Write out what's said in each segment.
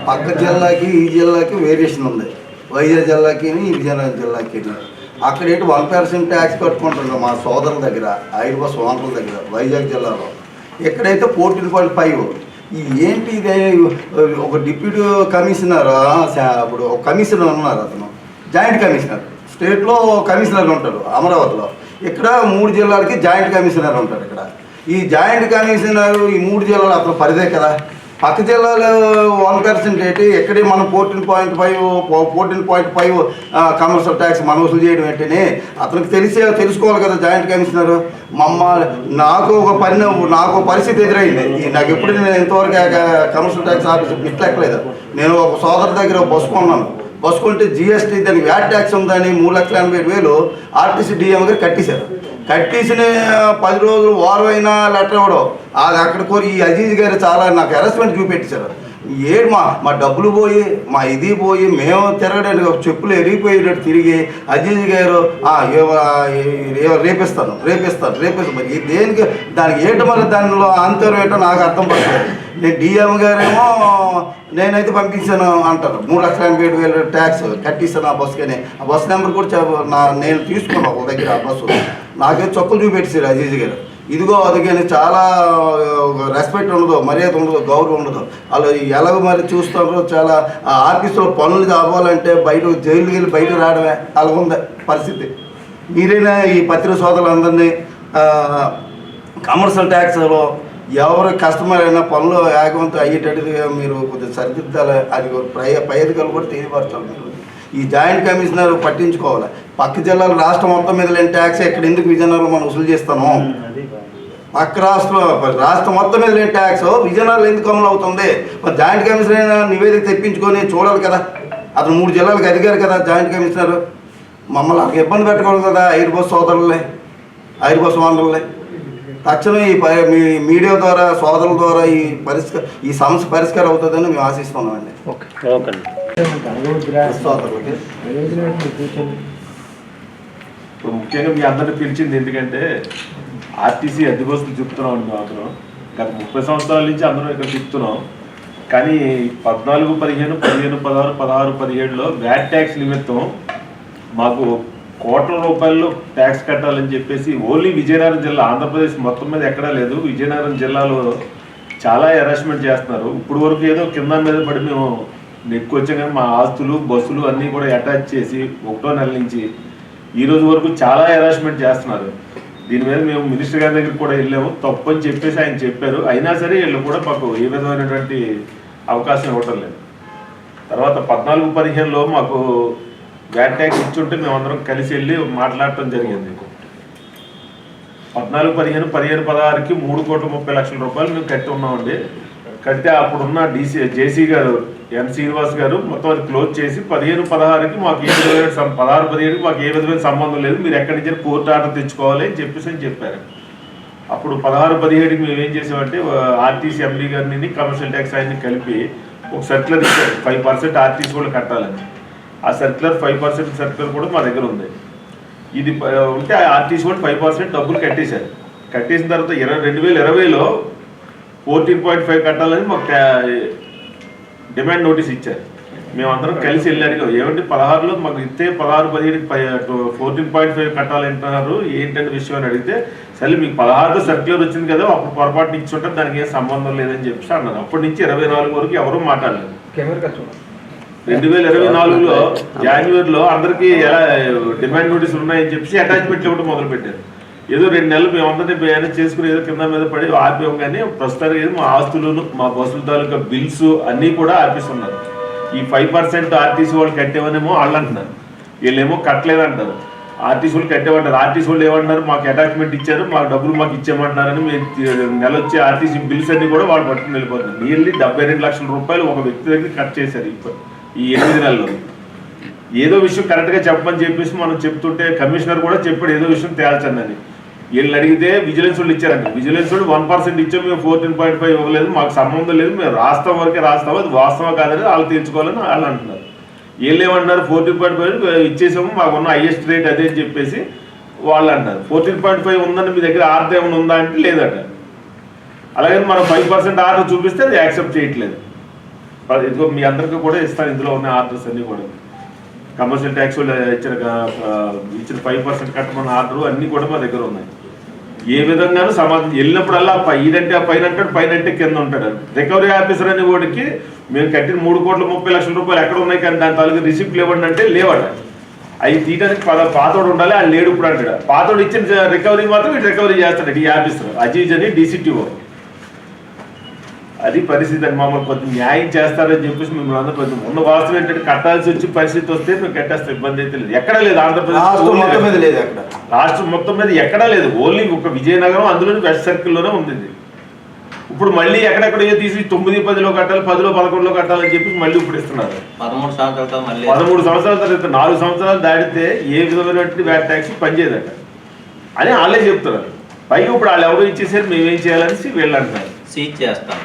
పక్క జిల్లాకి ఈ జిల్లాకి వేరియేషన్ ఉంది. వైజాగ్ జిల్లాకి విజయనగరం జిల్లాకి అక్కడ ఏంటి 1% ట్యాక్స్ కట్టుకుంటున్నారు మా సోదరుల దగ్గర, ఐదుబస్ ఓనర్ల దగ్గర వైజాగ్ జిల్లాలో. ఎక్కడైతే 14.5 ఏంటి ఇది ఒక డిప్యూటీ కమిషనర్, ఇప్పుడు ఒక కమిషనర్ ఉన్నారు, అతను జాయింట్ కమిషనర్, స్టేట్లో కమిషనర్ ఉంటారు అమరావతిలో. ఇక్కడ 3 జిల్లాలకి జాయింట్ కమిషనర్ ఉంటారు. ఇక్కడ ఈ జాయింట్ కమిషనర్ ఈ 3 జిల్లాలు అతను పరిదే కదా. పక్క జిల్లాలో 1% ఏంటి, ఎక్కడే మనం 14.5 కమర్షియల్ ట్యాక్స్ మనం వసూలు చేయడం ఏంటని అతనికి తెలుసుకోవాలి కదా జాయింట్ కమిషనర్. నాకు ఒక పరిస్థితి ఎదురైంది. నాకు ఎప్పుడు నేను ఇంతవరకు కమర్షియల్ ట్యాక్స్ ఆఫీస్ ఇట్లా ఎక్కలేదు. నేను ఒక సోదరు దగ్గర బస్సు కొన్నాను. బస్సు కొంటే జిఎస్టీ దానికి వ్యాట్ ట్యాక్స్ ఉందని 3,80,000 ఆర్టీసీ డిఎం గారు కట్టేశారు. కట్టేసిన 10 రోజులు వారం అయినా లెటర్ ఇవ్వడం అది అక్కడ కోరి ఈ అజీజ్ గారు చాలా నాకు హెరాస్మెంట్ చూపెట్టారు. ఏడు మా డబ్బులు పోయి మా ఇది పోయి మేము తిరగడానికి చెప్పులు ఎరిగిపోయేటట్టు తిరిగి అజీజ్ గారు రేపిస్తాను మరి దేనికి దానికి ఏంటో మరి దానిలో ఆంతరం ఏంటో నాకు అర్థం పడలేదు. నేను డిఎం గారేమో నేనైతే పంపించాను అంటారు, 3,87,000 ట్యాక్స్ కట్టిస్తాను ఆ బస్సు. కానీ ఆ బస్ నెంబర్ కూడా నేను తీసుకున్నాను ఒక దగ్గర ఆ బస్సు. నాకే చొక్కలు చూపెట్టేసారు అజీజ్ గారు. ఇదిగో అది కానీ చాలా రెస్పెక్ట్ ఉండదు, మర్యాద ఉండదు, గౌరవం ఉండదు. వాళ్ళు ఎలాగో మరి చూస్తారు. చాలా ఆఫీసులో పనులు కావాలంటే బయట జైలుకి వెళ్ళి బయట రావడమే అలా ఉంది పరిస్థితి. మీరైనా ఈ పత్రిక సోదరులందరినీ కమర్షియల్ ట్యాక్స్లో ఎవరు కస్టమర్ అయినా పనులు యాగవంతం అయ్యేటట్టుగా మీరు కొద్దిగా సరిదిద్దాలి. అది పై అధికారులు కూడా తెలియపరచాలి. మీరు ఈ జాయింట్ కమిషనర్ పట్టించుకోవాలి. పక్క జిల్లాలు రాష్ట్రం మొత్తం మీద లేని ట్యాక్స్ ఎక్కడ ఎందుకు విజయనగరంలో మనం వసూలు చేస్తాను? పక్క రాష్ట్రం మొత్తం మీద లేని ట్యాక్స్ విజయనగరంలో ఎందుకు అమలు అవుతుంది? మరి జాయింట్ కమిషనర్ అయినా నివేదిక తెప్పించుకొని చూడాలి కదా. అతను 3 జిల్లాలకు అధికారు కదా జాయింట్ కమిషనర్. మమ్మల్ని అక్కడ ఇబ్బంది పెట్టకూడదు కదా ఎయిర్ బస్ సోదరులే, ఎయిర్ బస్ ఓనర్లే. తక్షణం మీ మీడియా ద్వారా సోదరుల ద్వారా ఈ సమస్య పరిష్కారం అవుతుందని మేము ఆశిస్తున్నామండి. ఇప్పుడు ముఖ్యంగా మీ అందరినీ పిలిచింది ఎందుకంటే ఆర్టీసీ అద్దె బస్సులు చెప్తున్నాం అండి. మాత్రం గత 30 సంవత్సరాల నుంచి అందరం ఇక్కడ చెప్తున్నాం. కానీ 14, 15, 16, 16, 17లో వ్యాట్ ట్యాక్స్ నిమిత్తం మాకు కోట్ల రూపాయలు ట్యాక్స్ కట్టాలని చెప్పేసి ఓన్లీ విజయనగరం జిల్లా, ఆంధ్రప్రదేశ్ మొత్తం మీద ఎక్కడా లేదు, విజయనగరం జిల్లాలో చాలా హెరాస్మెంట్ చేస్తున్నారు. ఇప్పుడు వరకు ఏదో కింద మీద పడి మేము నెక్కొచ్చాం. కానీ మా ఆస్తులు బస్సులు అన్నీ కూడా అటాచ్ చేసి 1వ నెల నుంచి ఈ రోజు వరకు చాలా హెరాస్మెంట్ చేస్తున్నారు. దీని మీద మేము మినిస్టర్ గారి దగ్గరికి కూడా వెళ్ళాము. తప్పు అని చెప్పేసి ఆయన చెప్పారు. అయినా సరే వీళ్ళు కూడా మాకు ఏ విధమైనటువంటి అవకాశం ఇవ్వటం లేదు. తర్వాత 14, 15లో మాకు వ్యాట్ ట్యాక్స్ ఇచ్చుంటే మేమందరం కలిసి వెళ్ళి మాట్లాడటం జరిగింది. 14, 15, 15, 16కి 3,30,00,000 రూపాయలు మేము కట్టి ఉన్నామండి. కడితే అప్పుడున్న జేసీ గారు ఎన్ శ్రీనివాస్ గారు మొత్తం అది క్లోజ్ చేసి 15, 16కి మాకు ఏ విధమైన 16, 17కి మాకు ఏ విధమైన సంబంధం లేదు, మీరు ఎక్కడి నుంచి కోర్టు ఆర్డర్ తెచ్చుకోవాలి అని చెప్పారు. అప్పుడు 16, 17కి మేము ఏం చేసామంటే ఆర్టీసీ ఎండీ గారిని కమర్షియల్ ట్యాక్స్ ఆయన్ని కలిపి ఒక సర్క్యులర్ ఇచ్చారు 5% ఆర్టీసీ వాళ్ళు కట్టాలని. ఆ సర్క్యులర్ 5% సర్క్యులర్ కూడా మా దగ్గర ఉంది. ఇది ఉంటే ఆర్టీసీ వాళ్ళు 5% డబ్బులు కట్టేశారు. కట్టేసిన తర్వాత 2020లో 14.5 కట్టాలని మాకు డిమాండ్ నోటీస్ ఇచ్చారు. మేమందరం కలిసి వెళ్ళి అడిగాం, ఏమంటే 16లో మాకు ఇస్తే 16, 17కి 14.5 కట్టాలంటున్నారు, ఏంటంటే విషయం అని అడిగితే సరే మీకు 16లో సర్క్యులర్ వచ్చింది కదా, అప్పుడు పొరపాటున ఇచ్చుంటే దానికి ఏం సంబంధం లేదని చెప్పేసి అన్నారు. అప్పటి నుంచి 24 వరకు ఎవరూ మాట్లాడలేదు. 2024లో జనవరిలో అందరికీ ఎలా డిమాండ్ నోటీసులు ఉన్నాయని చెప్పేసి అటాచ్మెంట్లు ఇవ్వడం మొదలుపెట్టారు. ఏదో 2 నెలలు మేమందరినీ మేనేజ్ చేసుకుని ఏదో కింద మీద పడి ఆపేం. కానీ ప్రస్తుతానికి ఏదో మా ఆస్తులను మా బస్సుల తాలూకా బిల్స్ అన్నీ కూడా ఆపేస్తున్నారు. ఈ 5% ఆర్టీసీ వాళ్ళు కట్టేవనేమో వాళ్ళు అంటున్నారు, వీళ్ళేమో కట్టలేదంటారు. ఆర్టీసీ వాళ్ళు కట్టేమంటారు. ఆర్టీసీ వాళ్ళు ఏమంటారు, మాకు అటాచ్మెంట్ ఇచ్చారు, మాకు డబ్బులు మాకు ఇచ్చేయమంటున్నారని మీరు నెల వచ్చే ఆర్టీసీ బిల్స్ అన్నీ కూడా వాళ్ళు పట్టుకుని వెళ్ళిపోతున్నారు. నియర్లీ 72 లక్షల రూపాయలు ఒక వ్యక్తి దగ్గర కట్ చేశారు ఈ 8 నెలల్లో. ఏదో విషయం కరెక్ట్గా చెప్పమని చెప్పేసి మనం చెప్తుంటే కమిషనర్ కూడా చెప్పాడు ఏదో విషయం తేల్చండి. వీళ్ళు అడిగితే విజిలెన్స్ వాళ్ళు ఇచ్చారండి. విజిలెన్స్ వాళ్ళు 1% ఇచ్చాం, మేము 14.5 ఇవ్వలేదు, మాకు సంబంధం లేదు, మేము రాస్తాం వరకే రాస్తాము, అది వాస్తవం కాదని వాళ్ళు తీర్చుకోవాలని వాళ్ళు అంటున్నారు. వీళ్ళు ఏమంటున్నారు 14.5 ఇచ్చేసాము, మాకున్న హైయెస్ట్ రేట్ అదే అని చెప్పేసి వాళ్ళు అంటారు. 14.5 ఉందని మీ దగ్గర ఆర్డర్ ఏమైనా ఉందా అంటే లేదట. అలాగే మనం 5% ఆర్డర్ చూపిస్తే అది యాక్సెప్ట్ చేయట్లేదు. ఇదిగో మీ అందరికీ కూడా ఇస్తాను, ఇందులో ఉన్న ఆర్డర్స్ అన్నీ కూడా కమర్షియల్ ట్యాక్స్ ఇచ్చిన 5% కట్టమన్న ఆర్డర్ అన్నీ కూడా మా దగ్గర ఉన్నాయి. ఏ విధంగానూ సమాధానం వెళ్ళినప్పుడల్లా ఇదంటే పైన అంటాడు, పైన అంటే కింద ఉంటాడు. రికవరీ ఆఫీసర్ అనే వాడికి మేము కట్టిన 3,30,00,000 రూపాయలు ఎక్కడ ఉన్నాయి కానీ దాని తాలూకు రిసిప్ట్లు ఇవ్వండి అంటే లేవట. అవి తీయడానికి పాతోడు ఉండాలి, ఆయన లేడు ఇప్పుడు అంటాడు. పాతోడు ఇచ్చిన రికవరీ మాత్రం ఇటు రికవరీ చేస్తాడు ఈ ఆఫీసర్ అజీజ్ అని DCTO. అది పరిస్థితి అని మమ్మల్ని కొంచెం న్యాయం చేస్తారని చెప్పేసి మిమ్మల్ని అందరూ కొంచెం ఉన్న వాస్తవం ఏంటంటే కట్టాల్సి వచ్చి పరిస్థితి వస్తే మేము కట్టేస్తాం, ఇబ్బంది అయితే లేదు. ఎక్కడా లేదు ఆంధ్రప్రదేశ్ రాష్ట్రం మొత్తం మీద ఎక్కడా లేదు, ఓన్లీ ఒక విజయనగరం, అందులోని వెస్ట్ సర్కిల్లోనే ఉంది. ఇప్పుడు మళ్ళీ ఎక్కడెక్కడ తీసి 9, 10లో కట్టాలి, 10లో, 11లో కట్టాలని చెప్పి మళ్ళీ ఇప్పుడు ఇస్తున్నారు. 13 సంవత్సరాల తర్వాత 4 సంవత్సరాలు దాటితే ఏ విధమైనటువంటి వ్యాట్ ట్యాక్స్ పనిచేయదట అని వాళ్ళే చెప్తున్నారు. పైగా ఇప్పుడు వాళ్ళు ఎవరు ఇచ్చేసారు మేమేం చేయాలని వీళ్ళు అంటున్నారు. సీజ్ చేస్తాం.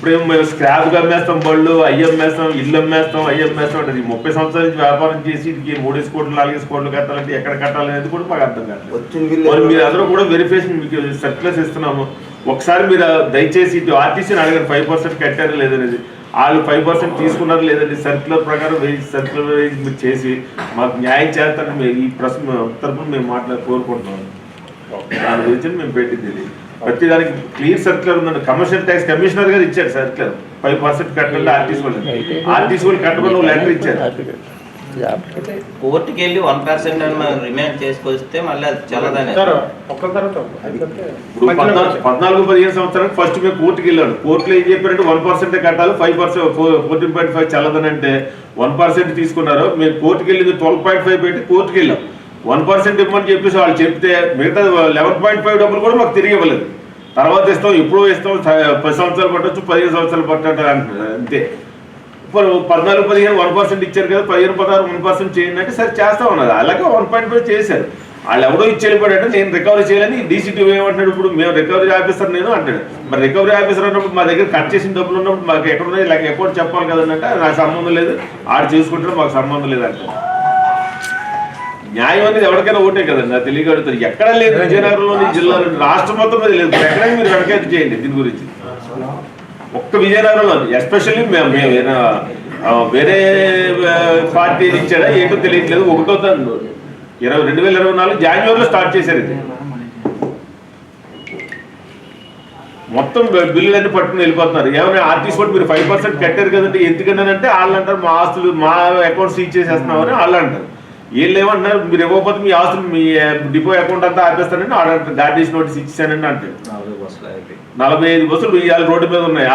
ఇప్పుడేమో మేము స్క్రాప్గా అమ్మేస్తాం, బళ్ళు అయ్యి అమ్మేస్తాం, ఇల్లు అమ్మేస్తాం, అయ్యి అమ్మేస్తాం అంటే 30 సంవత్సరాల నుంచి వ్యాపారం చేసి ఇది 3 కోట్లు 4 కోట్లు కట్టాలంటే ఎక్కడ కట్టాలనేది కూడా మాకు అర్థం కాదు. మరి మీరు అందరూ కూడా వెరిఫికేషన్ మీకు సర్క్యులర్స్ ఇస్తున్నాము, ఒకసారి మీరు దయచేసి ఇటు ఆర్టీసీని అడగండి 5% కట్టారు లేదనేది. వాళ్ళు 5% తీసుకున్నారు లేదండి, సర్క్యులర్ ప్రకారం సర్క్యులర్ మీరు చేసి మాకు న్యాయం చేస్తారని మేము ఈ ప్రశ్న తరపున మేము కోరుకుంటున్నాం. దాని గురించి మేము పెట్టింది ఇది. ప్రతి దానికి క్లియర్ సర్క్యులర్ ఉందండి. కమర్షియల్ ట్యాక్స్ కమిషనర్ గారు ఇచ్చారు సర్క్యులర్ 5% కట్టండి ఆర్టీసీ వాళ్ళు కట్టమని లెటర్ ఇచ్చారు. కోర్టుకి వెళ్ళి 1% రిమైండ్ చేసుకొస్తే మళ్ళీ అది చల్లదని 14-15 సంవత్సరానికి ఫస్ట్ మేము కోర్టుకి వెళ్ళాడు. కోర్టులో ఏం చెప్పారంటే 1% కట్టాలి, 5% 14.5 చల్లదని అంటే 1% తీసుకున్నారు. మేము కోర్టుకి వెళ్ళింది 12.5 పెట్టి కోర్టుకి వెళ్ళాం. 1% ఇవ్వమని చెప్పేసి వాళ్ళు చెప్తే మిగతా 11.5 డబ్బులు కూడా మాకు తిరిగి ఇవ్వలేదు. తర్వాత ఇస్తాం, ఎప్పుడో ఇస్తాం, 10 సంవత్సరాలు పట్టవచ్చు, 15 సంవత్సరాలు పట్టంటారు అంటున్నారు అంతే. ఇప్పుడు 14-15 1% ఇచ్చారు కదా, 15-16 1% చేయండి అంటే సరే చేస్తా ఉన్నారు. అలాగే 1.5 చేశారు. వాళ్ళు ఎవడో ఇచ్చి వెళ్ళిపోయాడు, నేను రికవరీ చేయాలని డీసీటీ ఏమంటున్నాడు, ఇప్పుడు మేము రికవరీ ఆఫీసర్ నేను అంటాడు. మరి రికవరీ ఆఫీసర్ అన్నప్పుడు మా దగ్గర కట్ చేసిన డబ్బులు ఉన్నప్పుడు మాకు ఎక్కడ ఉన్నాయి లేక అకౌంట్ చెప్పాలి కదంటే నాకు సంబంధం లేదు, ఆడు చేసుకుంటే మాకు సంబంధం లేదు అంటే. న్యాయం అనేది ఎవరికైనా ఓటే కదండి, నాకు తెలియగలుగుతారు. ఎక్కడ లేదు విజయనగరంలోని జిల్లాలో, రాష్ట్రం మొత్తం మీద లేదు. ఎక్కడైనా మీరు వెనకైతే చేయండి దీని గురించి. ఒక్క విజయనగరంలో ఎస్పెషల్లీ మేము వేరే పార్టీ ఇచ్చాడా ఏంటో తెలియట్లేదు. 2024 జనవరిలో స్టార్ట్ చేశారు ఇది. మొత్తం బిల్లులన్నీ పట్టుకుని వెళ్ళిపోతున్నారు. ఏమైనా ఆర్టీసీ కూడా మీరు 5% కట్టారు కదండి, ఎందుకంటే వాళ్ళు అంటారు మా ఆస్తులు మా అకౌంట్ సీజ్ చేసేస్తున్నామని వాళ్ళు అంటారు. వీళ్ళు ఏమంటున్నారు, మీరు ఇవ్వకపోతే మీ ఆస్తులు మీ డిపో అకౌంట్ అంతా ఆపేస్తానని ఆర్డర్ గార్డీస్ నోటీస్ ఇచ్చానని అంటారు. 45 బస్సులు ఇవాళ రోడ్డు మీద ఉన్నాయి.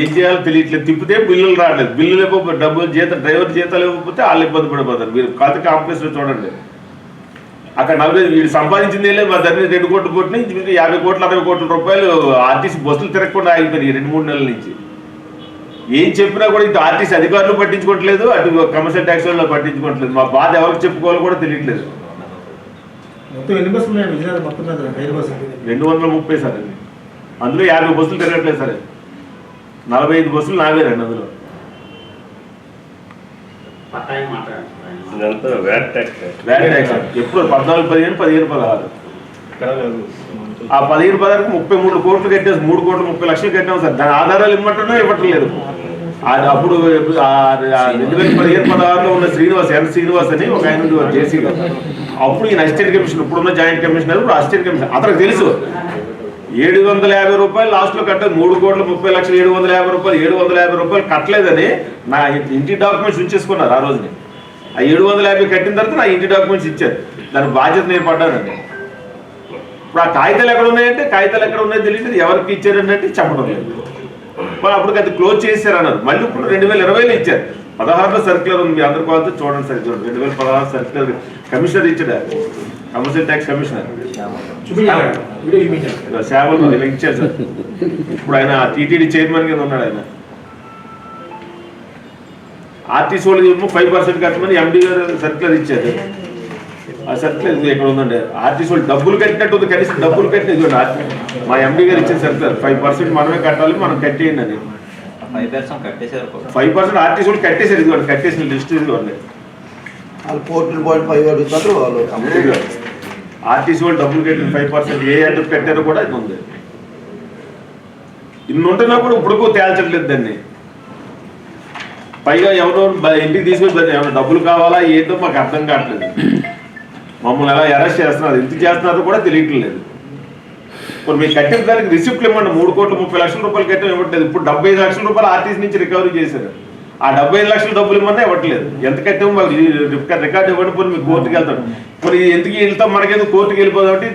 ఏం చేయాలో తెలియట్లేదు. తిప్పితే బిల్లులు రావట్లేదు. బిల్లులు ఇవ్వకపోతే డబ్బులు డ్రైవర్ జీతాలు ఇవ్వకపోతే వాళ్ళు ఇబ్బంది పడిపోతారు. మీరు కొత్త కాంప్లెక్స్లో చూడండి, అక్కడ 40 వీడు సంపాదించింది వెళ్ళి మా దగ్గర 2 కోట్ల కోట్లు నుంచి 50 కోట్ల 60 కోట్ల రూపాయలు ఆర్టీసీ బస్సులు తిరగకుండా ఆగిపోయినాయి 2-3 నెలల నుంచి. ఏం చెప్పినా కూడా ఇటు ఆర్టీసీ అధికారులు పట్టించుకోవట్లేదు, అటు కమర్షియల్ ట్యాక్స్ వాళ్ళు పట్టించుకోవట్లేదు. మా బాధ ఎవరికి చెప్పుకోవాలో కూడా తెలియట్లేదు. 230 సార్ అండి, అందులో 50 బస్సులు తిరగట్లేదు సార్. 45 బస్సులు నావేనండి అందులో. ఎప్పుడు 14, 15, 16 ఆ 15-16 33 కోట్లు కట్టేసి 3 కోట్లు 30 లక్షలు కట్టాం సార్. దాని ఆధారాలు ఇవ్వమంటున్నా ఇవ్వట్లేదు. అప్పుడు 2015-16లో ఉన్న శ్రీనివాస్ అని ఒక ఆయన జేసీ గారు, అప్పుడు ఈయన అసిస్టెంట్ కమిషనర్, ఇప్పుడున్న జాయింట్ కమిషనర్, ఇప్పుడు అసిస్టెంట్ కమిషనర్. అతనికి తెలుసు 750 రూపాయలు లాస్ట్లో కట్టాలి, 3 కోట్ల 30 లక్షలు 750 రూపాయలు కట్టలేదని నా ఇంటి డాక్యుమెంట్స్ ఉంచేసుకున్నారు ఆ రోజుని. ఆ 750 కట్టిన తర్వాత నా ఇంటి డాక్యుమెంట్స్ ఇచ్చారు. దాని బాధ్యత నేను పడ్డానండి. ఇప్పుడు ఆ కాగితాలు ఎక్కడ ఉన్నాయంటే కాగితాలు ఎక్కడ ఉన్నాయో తెలియదు, ఎవరికి ఇచ్చారంటే చెప్పడం లేదు. మరి అప్పుడు అది క్లోజ్ చేశారు అన్నారు. మళ్ళీ ఇప్పుడు 2020లో ఇచ్చారు. 16లో సర్క్యులర్ ఉంది, మీ అందరి కావాలంటే చూడండి సార్. చూడండి 2016 సర్క్యులర్ కమిషనర్ ఇచ్చాడు, కమర్షియల్ ట్యాక్స్ కమిషనర్ సేవలు ఇలా ఇచ్చారు సార్. ఇప్పుడు ఆయన టీటీడీ చైర్మన్ కింద ఉన్నాడు ఆయన. ఆర్టీసీ వాళ్ళకి 5% కట్టమని ఎండీ గారు సర్క్యులర్ ఇచ్చారు. ఆ సర్క్యులర్ ఇక్కడ ఉందండి. ఆర్టీసీ వాళ్ళు డబ్బులు కట్టినట్టు ఉంది, కనీసం డబ్బులు కట్టినది మా ఎండీ గారు ఇచ్చిన సర్క్యులర్ 5% మనమే కట్టాలి, మనం కట్టేయండి అని. 5% ఆర్టీసీ వాళ్ళు కట్టేశారు. ఇదిగోండి కట్టేసిన లిస్ట్ ఇదిగోండి. వాళ్ళు 14.5 అడుగుతారు వాళ్ళు. ఆర్టీసీ వాళ్ళు డబ్బులు కట్టిన 5% ఏ అడ్డు కట్టారో కూడా ఇది ఉంది. ఇన్ని ఉంటున్నా కూడా ఇప్పుడు తేల్చట్లేదు దాన్ని. పైగా ఎవరో ఇంటికి తీసుకొని ఏమైనా డబ్బులు కావాలా ఏంటో మాకు అర్థం కావట్లేదు. మమ్మల్ని ఎలా అరెస్ట్ చేస్తున్నారు, ఎందుకు చేస్తున్నారో కూడా తెలియట్లేదు. ఇప్పుడు మీకు కట్టిన దానికి రిసిప్ట్లు ఇవ్వండి. 3 కోట్ల 30 లక్షల రూపాయలు కట్టడం ఇవ్వట్లేదు. ఇప్పుడు 75 లక్షల రూపాయలు ఆర్టీసీ నుంచి రికవరీ చేశారు. ఆ 75 లక్షల డబ్బులు ఇవ్వమన్నా ఇవ్వట్లేదు. ఎంత కట్టామో మాకు రికార్డు ఇవ్వండి, పోనీ మీకు కోర్టుకి వెళ్తాడు. మరి ఎందుకు వెళ్తాం, మనకేదో కోర్టుకి వెళ్ళిపోదాం అంటే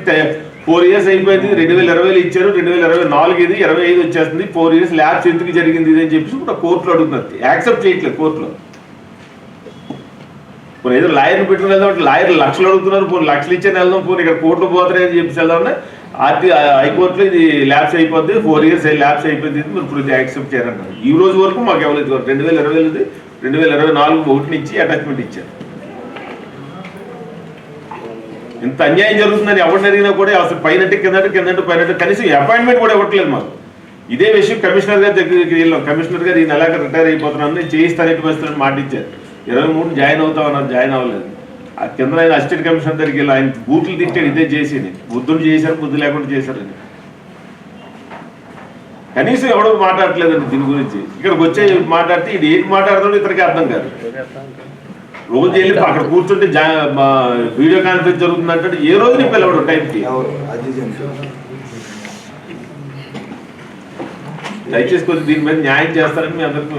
4 ఇయర్స్ అయిపోయింది. 2020లో ఇచ్చారు, 2024 ఇది 25 వచ్చేస్తుంది. 4 ఇయర్స్ ల్యాబ్స్ ఎందుకు జరిగింది ఇది అని చెప్పేసి ఇప్పుడు కోర్టులో అడుగుతున్నారు. యాక్సెప్ట్ చేయట్లేదు కోర్టులో. పోనీ ఏదో లాయర్ని పెట్టుకుని వెళ్దాం అంటే లాయర్లు లక్షలు అడుగుతున్నారు. పోనీ లక్షలు ఇచ్చాను వెళ్దాం, పోనీ ఇక్కడ కోర్టులో పోతారని అని చెప్పేసి వెళ్దామని హైకోర్టులో ఇది ల్యాబ్స్ అయిపోద్ది, 4 ఇయర్స్ ల్యాబ్స్ అయిపోయింది, మీరు ఇప్పుడు యాక్సెప్ట్ చేయాలన్నారు. ఈ రోజు వరకు మాకు ఎవరైతే 2020 2024 ఒకటి నుంచి అటాచ్మెంట్ ఇచ్చారు. ఇంత అన్యాయం జరుగుతుందని ఎవరిని అడిగినా కూడా అసలు పైనట్టు కిందట్టు కిందట్టు పైనట్టు కనీసం అపాయింట్మెంట్ కూడా ఇవ్వట్లేదు మాకు. ఇదే విషయం కమిషనర్ గారి దగ్గరికి వెళ్ళాం. కమిషనర్ గారు ఈ నెలాగా రిటైర్ అయిపోతున్నాను, నేను చేయిస్తాను పరిస్థితులను మాట ఇచ్చారు. 23 జాయిన్ అవుతామన్నారు, జాయిన్ అవ్వలేదు. ఆ కింద ఆయన అసిస్టెంట్ కమిషనర్ దగ్గరికి వెళ్ళి ఆయన బూతులు తిట్టాడు, ఇదే చేసి బుద్ధులు చేశారు, బుద్ధి లేకుండా చేశారని. కనీసం ఎవడో మాట్లాడట్లేదండి దీని గురించి. ఇక్కడికి వచ్చే మాట్లాడితే ఇది ఏంటి మాట్లాడుతుంటే ఇతనికి అర్థం కాదు. రోజు వెళ్ళి అక్కడ కూర్చుంటే వీడియో కాన్ఫరెన్స్ జరుగుతుందంటే ఏ రోజు నీ పిల్లవాడు టైంకి. దయచేసి కొద్దిగా దీని మీద న్యాయం చేస్తారని మీ అందరికీ